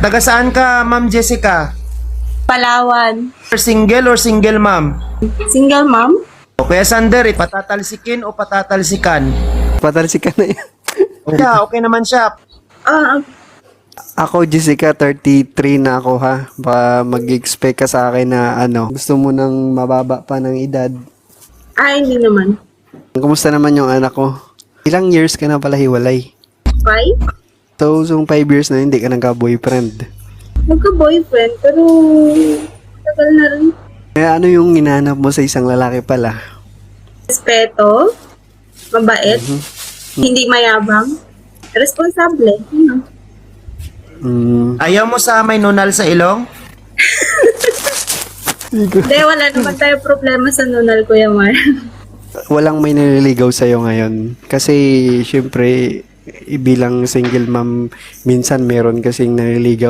Taga saan ka, Ma'am Jessica? Palawan. Single or single ma'am? Single mom? O Kuya Sander, patatalsikin o patatalsikan? Patalsikan na yan. Okay naman siya. Ako, Jessica, 33 na ako ha. Baka mag-expect ka sa akin na gusto mo nang mababa pa ng edad. Hindi naman. Kumusta naman yung anak ko? Ilang years ka na pala hiwalay? 5? So, 5 years na hindi ka nagka-boyfriend. Magka-boyfriend, pero tagal na rin. Kaya ano yung hinahanap mo sa isang lalaki pala? Respeto, mabait, hindi mayabang, responsable. Ayaw mo sa may nunal sa ilong? Hindi, wala naman tayo problema sa nunal, Kuya Mar. Walang may naliligaw sa'yo ngayon. Kasi, syempre, bilang single mom, minsan meron kasing naliligaw